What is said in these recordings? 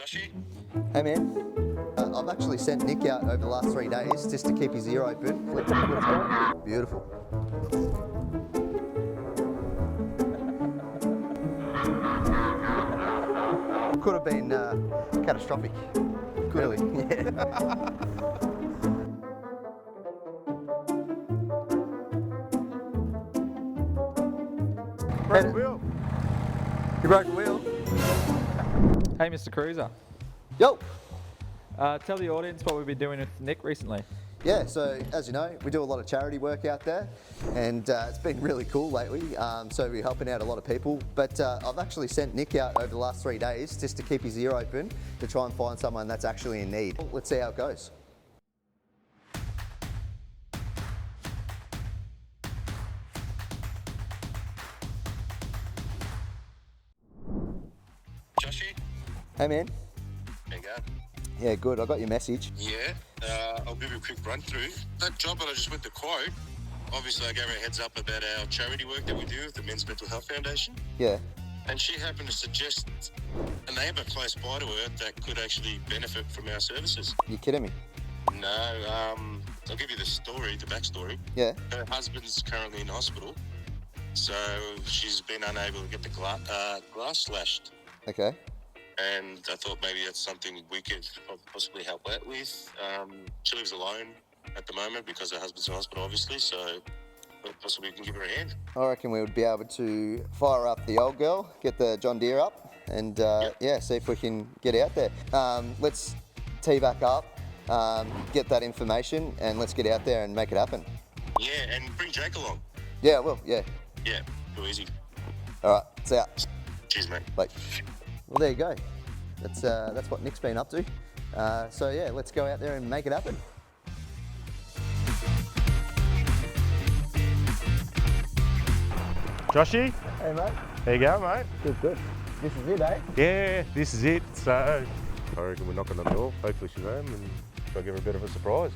Joshy? Hey man, I've actually sent Nick out over the last 3 days just to keep his ear open. Let's go. Beautiful. Could have been catastrophic. Really? Yeah. Broke the wheel. You broke the wheel? Hey, Mr. Kruzer. Yo! Tell the audience what we've been doing with Nick recently. Yeah, so as you know, we do a lot of charity work out there, and it's been really cool lately. So we're helping out a lot of people. But I've actually sent Nick out over the last 3 days just to keep his ear open to try and find someone that's actually in need. Let's see how it goes. Joshy? Hey man. How you going? Yeah, good. I got your message. Yeah, I'll give you a quick run through. That job that I just went to quote, obviously I gave her a heads up about our charity work that we do with the Men's Mental Health Foundation. Yeah. And she happened to suggest a neighbour close by to her that could actually benefit from our services. You kidding me? No, I'll give you the story, the backstory. Yeah. Her husband's currently in hospital, so she's been unable to get the glass slashed. Okay. And I thought maybe that's something we could possibly help out with. She lives alone at the moment because her husband's in hospital, obviously, so possibly we can give her a hand. I reckon we would be able to fire up the old girl, get the John Deere up, and yeah, see if we can get out there. Let's tee back up, get that information, and let's get out there and make it happen. Yeah, and bring Jake along. Yeah, well, yeah. Yeah, too easy. All right, it's out. Cheers, mate. Bye. Well, there you go. That's what Nick's been up to. So yeah, let's go out there and make it happen. Joshy, Hey mate. there you go, mate. Good, good. This is it, eh? Yeah, this is it. So I reckon we're knocking on the door. Hopefully she's home and try to give her a bit of a surprise.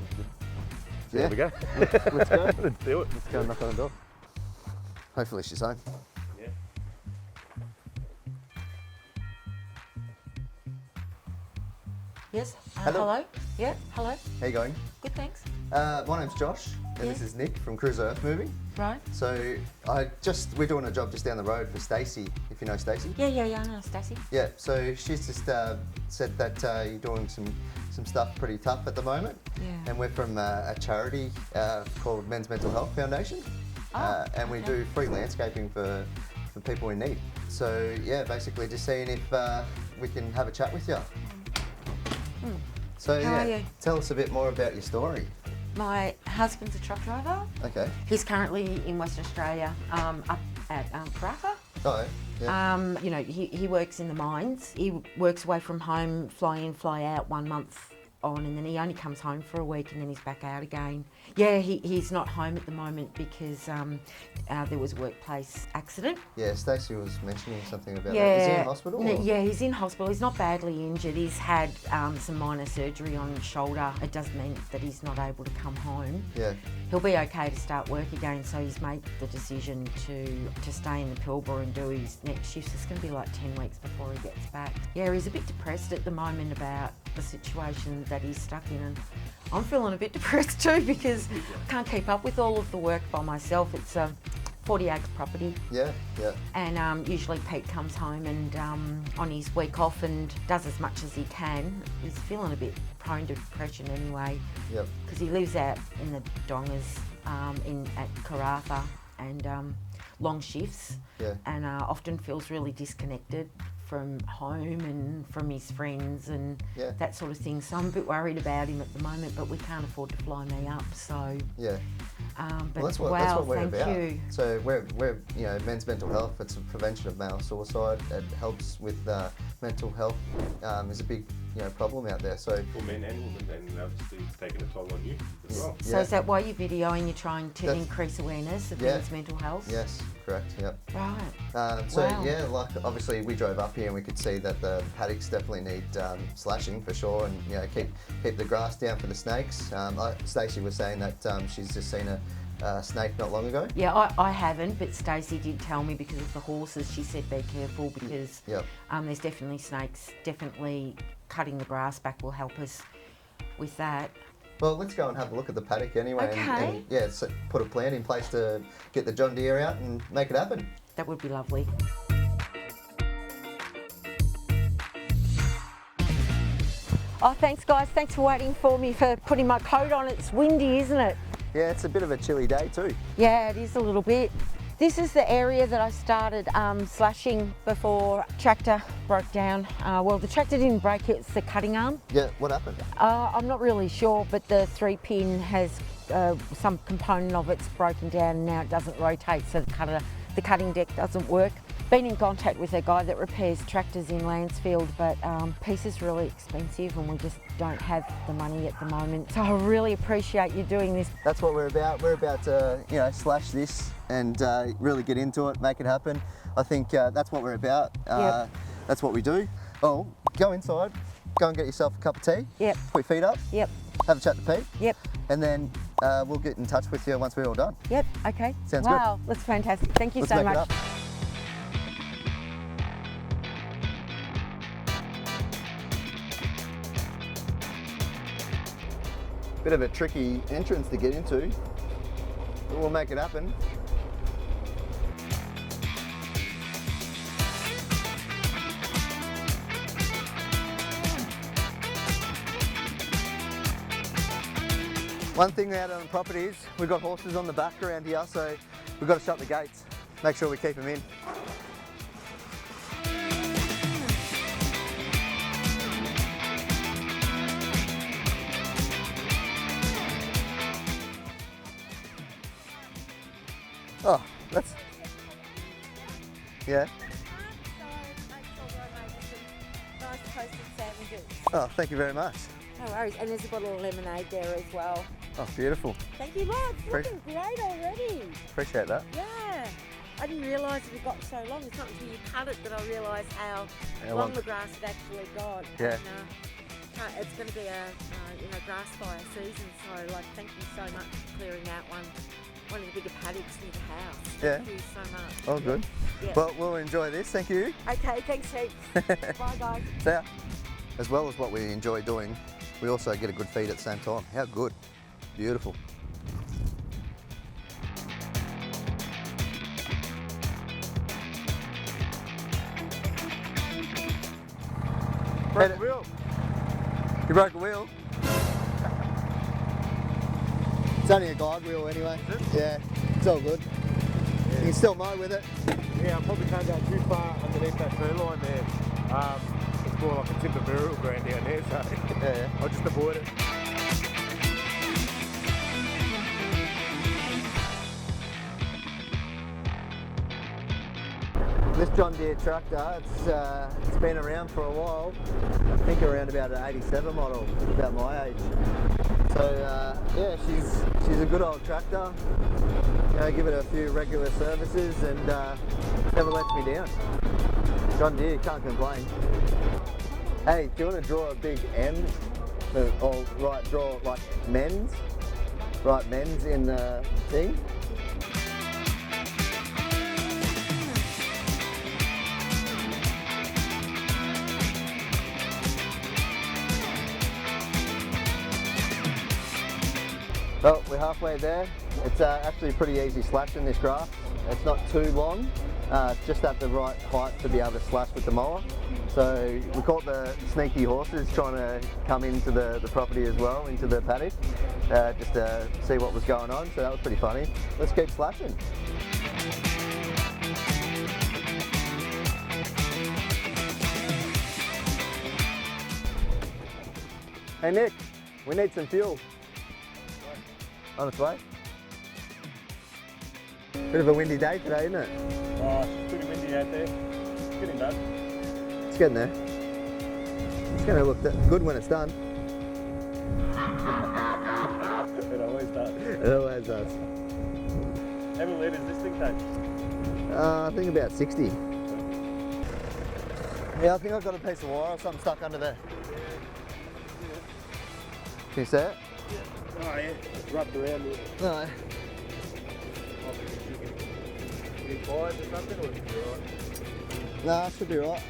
So Yeah. there we go. Let's go. Let's do it. Let's go and knock on the door. Hopefully she's home. Yeah. Yes. Hello. Hello. Yeah. Hello. How you going? Good. Thanks. My name's Josh, and Yeah. this is Nick from Kruzer, Earthmoving. Right. So we're doing a job just down the road for Stacey, if you know Stacey. Yeah. I know Stacey. Yeah, so she's just said that you're doing some stuff pretty tough at the moment. Yeah. And we're from a charity called Men's Mental Health Foundation. Oh, And we okay. do free landscaping for people in need. So yeah, basically just seeing if we can have a chat with you. So How are yeah, you? tell us a bit more about your story. My husband's a truck driver. Okay. He's currently in Western Australia, up at Kruzer. Oh, yeah. You know, he works in the mines. He works away from home, fly in, fly out, 1 month on, and then he only comes home for a week and then he's back out again. Yeah, he's not home at the moment because there was a workplace accident. Yeah, Stacey was mentioning something about Yeah. that. Is he in hospital? No, or- yeah, he's in hospital. He's not badly injured. He's had some minor surgery on his shoulder. It does mean that he's not able to come home. Yeah. He'll be okay to start work again, so he's made the decision to stay in the Pilbara and do his next shift. It's going to be like 10 weeks before he gets back. Yeah, he's a bit depressed at the moment about the situation that he's stuck in, and I'm feeling a bit depressed too because I can't keep up with all of the work by myself. It's a 40 acre property. Yeah, yeah. And usually Pete comes home and on his week off and does as much as he can. He's feeling a bit prone to depression anyway, Yep. because he lives out in the Dongas at Kruzer and long shifts, Yeah. and often feels really disconnected from home and from his friends and Yeah. that sort of thing. So I'm a bit worried about him at the moment, but we can't afford to fly me up. So, Yeah. but Well, that's what we're thank about. you. So we're men's mental health. It's a prevention of male suicide. It helps with mental health. Is a big problem out there. So For men and women, and obviously it's taking a toll on you as well. So is that why you're videoing? You're trying to That's- increase awareness of Yeah. men's mental health? yes, correct. Yep. Right. So Wow. yeah, like obviously we drove up here and we could see that the paddocks definitely need slashing for sure, and keep the grass down for the snakes. Stacey was saying that she's just seen a snake not long ago. Yeah, I haven't, but Stacey did tell me because of the horses. She said be careful because Yep. there's definitely snakes definitely cutting the grass back will help us with that. Well, let's go and have a look at the paddock anyway. Okay. And yeah, so put a plan in place to get the John Deere out and make it happen. That would be lovely. Oh, thanks guys. Thanks for waiting for me, for putting my coat on. It's windy, isn't it? Yeah, it's a bit of a chilly day too. Yeah, it is a little bit. This is the area that I started slashing before tractor broke down. Well, the tractor didn't break, it's the cutting arm. Yeah, what happened? I'm not really sure, but the 3-pin has some component of it's broken down and now it doesn't rotate, so the cutting deck doesn't work. Been in contact with a guy that repairs tractors in Lansfield, but piece is really expensive and we just don't have the money at the moment. So I really appreciate you doing this. That's what we're about. We're about to, you know, slash this and really get into it, make it happen. I think that's what we're about. Yep. That's what we do. Oh, go inside, go and get yourself a cup of tea. Yep. Put your feet up. Yep. Have a chat to Pete. Yep. And then we'll get in touch with you once we're all done. Yep. Okay. Sounds good. Wow, that's fantastic. Thank you Let's so make it much. up. Bit of a tricky entrance to get into, but we'll make it happen. One thing out on the property is we've got horses on the back around here, so we've got to shut the gates, make sure we keep them in. Oh, that's, yeah. Oh, thank you very much. No worries, and there's a bottle of lemonade there as well. Oh, beautiful. Thank you, Rod. It's looking great already. Appreciate that. Yeah. I didn't realise it had got so long. It's not until you cut it that I realised how How long long? the grass had actually got. Yeah. And, it's going to be a grass fire season. So like, thank you so much for clearing out one of the bigger paddocks near the house. Yeah. Thank you so much. Oh, good. Yeah. Well, we'll enjoy this. Thank you. Okay, thanks heaps. Bye guys. See ya. As well as what we enjoy doing, we also get a good feed at the same time. How good. Beautiful. Broke the wheel. You broke a wheel? It's only a guide wheel anyway. Is it? Yeah, it's all good. You can still mow with it. Yeah, I probably can't go too far underneath that tree line there. It's more like a timber burial ground down there, so Yeah. I'll just avoid it. This John Deere tractor, it's been around for a while. I think around about an 87 model, about my age. So yeah, she's a good old tractor. You know, give it a few regular services and never lets me down. John Deere, can't complain. Hey, do you want to draw a big M? Or draw like men's? Write men's in the thing? Well, we're halfway there. It's actually pretty easy slashing this grass. It's not too long, it's just at the right height to be able to slash with the mower. So we caught the sneaky horses trying to come into the property as well, into the paddock, just to see what was going on, so that was pretty funny. Let's keep slashing. Hey Nick, we need some fuel. On its way. Bit of a windy day today, isn't it? It's pretty windy out there. It's getting done. It's getting there. It's going to look good when it's done. It always does. It always does. How many litres this thing takes? I think about 60. Yeah, I think I've got a piece of wire or something stuck under there. Can you see it? Oh yeah, it's rubbed around there. No. Any fires or something, or is it alright? No, it should be right.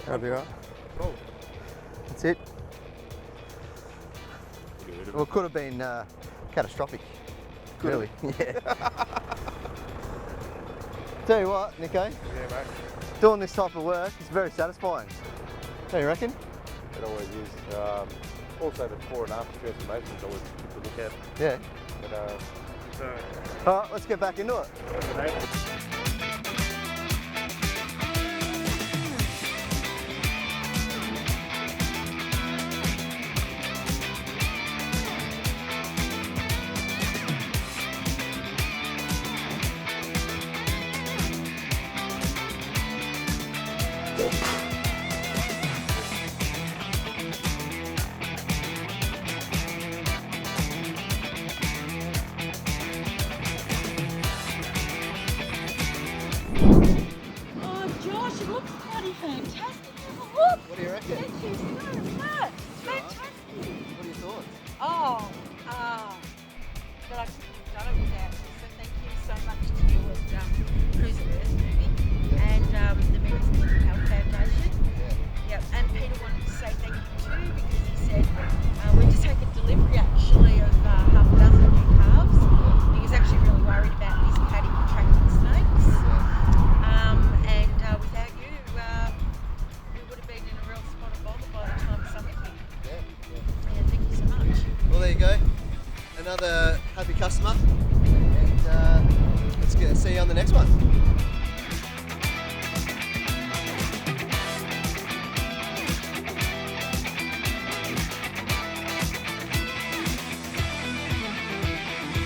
That'll be right. Oh. That's it. Well, it could have been catastrophic. Really. Yeah. Tell you what, Nico, Yeah, mate. doing this type of work is very satisfying. Don't you reckon? It always is. Also, the before and after transformation is always good to look at. Yeah. But, so, All right, let's get back into it. Oh, Josh, it looks bloody fantastic. Have a look. What do you reckon? Thank you so much. Fantastic. What are your thoughts? Oh, but I couldn't have done it without you. So thank you so much to you at Kruzer Earthmoving and the Mary's Mental Health Foundation. Yep. And Peter wanted to say thank you too because he said we're just taking delivery actually of half a dozen new calves. He was actually really worried about this paddock attracting snakes. And without you, we would have been in a real spot of bother by the time summer hit. Yeah, thank you so much. Well, there you go. Another happy customer. And let's see you on the next one.